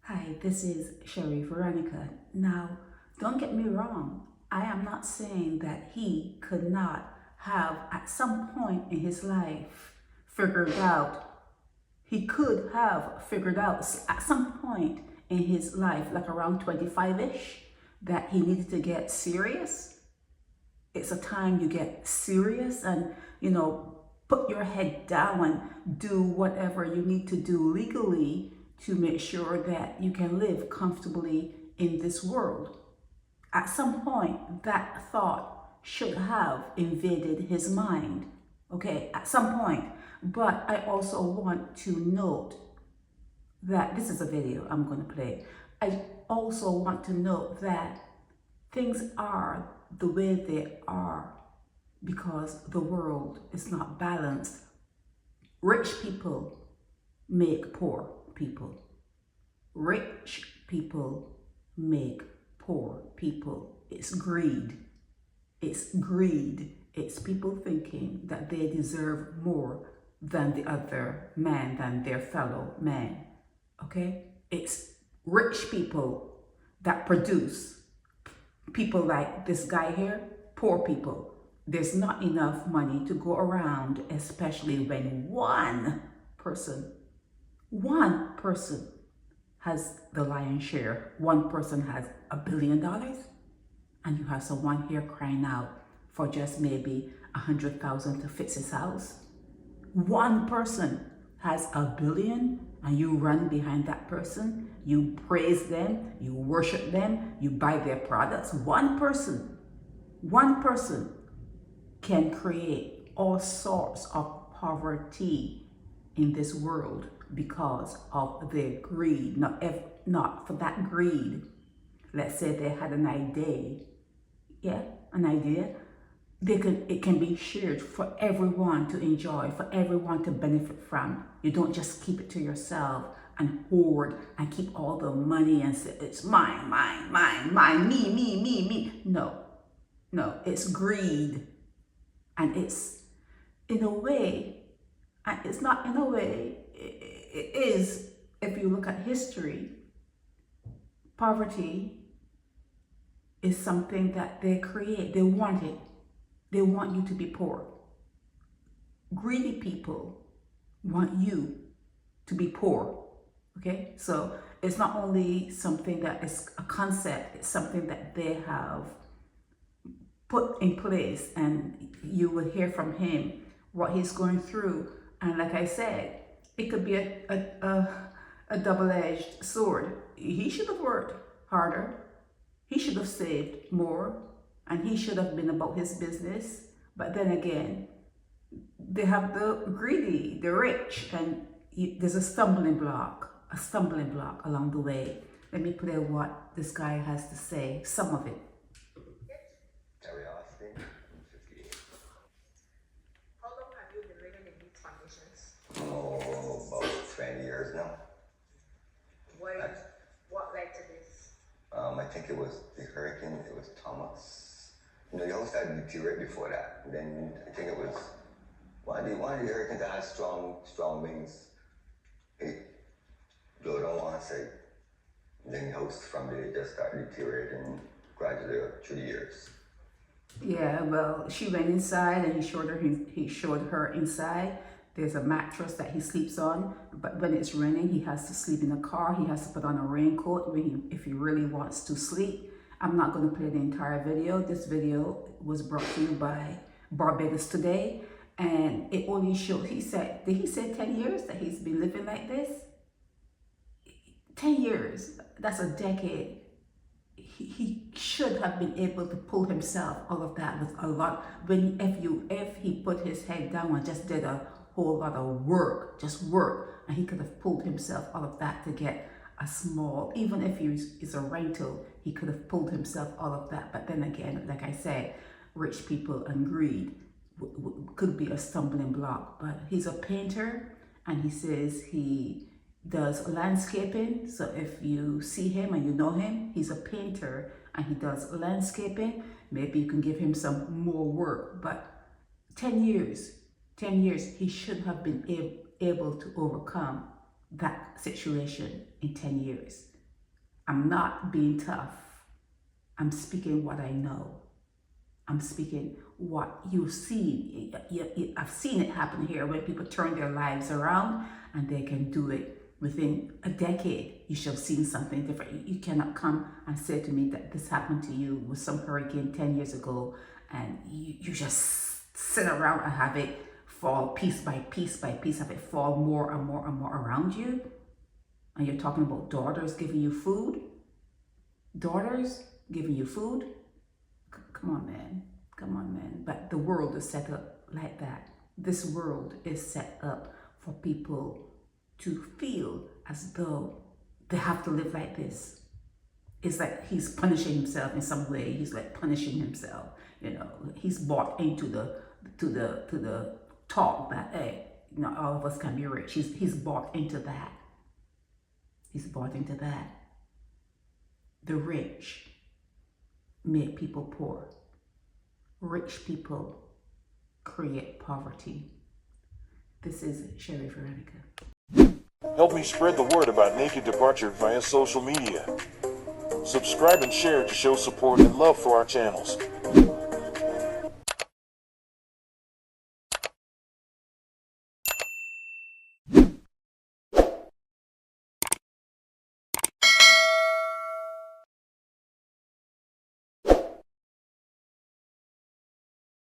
Hi, this is Sherry Veronica. Now, don't get me wrong. I am not saying that he could not have, at some point in his life, figured out, he could have figured out at some point in his life, like around 25-ish, that he needed to get serious. It's a time you get serious and, put your head down and do whatever you need to do legally to make sure that you can live comfortably in this world. At some point, that thought should have invaded his mind, okay, at some point. But I also want to note that this is a video I'm going to play. I also want to note that things are the way they are because the world is not balanced. Rich people make poor people. Rich people make poor people. It's greed. It's greed. It's people thinking that they deserve more than the other man, than their fellow man. Okay? It's rich people that produce people like this guy here, poor people. There's not enough money to go around, especially when one person has the lion's share. One person has $1 billion, and you have someone here crying out for just maybe 100,000 to fix his house. One person has $1 billion, and you run behind that person. You praise them, you worship them, you buy their products. One person can create all sorts of poverty in this world because of their greed. Not for that greed. Let's say they had an idea. Yeah, an idea. It can be shared for everyone to enjoy, for everyone to benefit from. You don't just keep it to yourself and hoard and keep all the money and say, it's mine, me. No, it's greed. And it's in a way, and it's not in a way, it is, if you look at history, poverty is something that they create. They want it. They want you to be poor. Greedy people want you to be poor. Okay? So it's not only something that is a concept, it's something that they have put in place, and you will hear from him what he's going through. And like I said, it could be a double-edged sword. He should have worked harder. He should have saved more, and he should have been about his business. But then again, they have the greedy, the rich, and there's a stumbling block along the way. Let me play what this guy has to say, some of it. How long have you been living in these conditions? Oh, about 20 years now. What led to this? I think it was the hurricane, it was Thomas. The house had deteriorated before that. And then I think it was one of the hurricanes that had strong winds. It blew down one side. And then the house from there just started deteriorating gradually through the years. Yeah, well, she went inside and he showed her inside. There's a mattress that he sleeps on, but when it's raining, he has to sleep in the car. He has to put on a raincoat if he really wants to sleep. I'm not going to play the entire video. This video was brought to you by Barbados Today, and it only showed, did he say 10 years that he's been living like this? 10 years, that's a decade. He should have been able to pull himself out of that with a lot. If he put his head down and just did a whole lot of work, and he could have pulled himself out of that to get a small, even if it's a rental, he could have pulled himself out of that. But then again, like I said, rich people and greed could be a stumbling block. But he's a painter, and he says he does landscaping. So if you see him and you know him, he's a painter and he does landscaping. Maybe you can give him some more work. But 10 years, he should have been able to overcome that situation in 10 years. I'm not being tough. I'm speaking what I know. I'm speaking what you see. I've seen it happen here when people turn their lives around and they can do it within a decade. You should have seen something different. You cannot come and say to me that this happened to you with some hurricane 10 years ago and you just sit around and have it fall piece by piece by piece, have it fall more and more and more around you. And you're talking about daughters giving you food? Daughters giving you food? Come on, man. Come on, man. But the world is set up like that. This world is set up for people to feel as though they have to live like this. It's like he's punishing himself in some way. He's like punishing himself. You know, he's bought into the talk that, hey, you know, all of us can be rich. He's bought into that. He's bought into that. The rich make people poor. Rich people create poverty. This is Sherry Veronica. Help me spread the word about Naked Departure via social media. Subscribe and share to show support and love for our channels.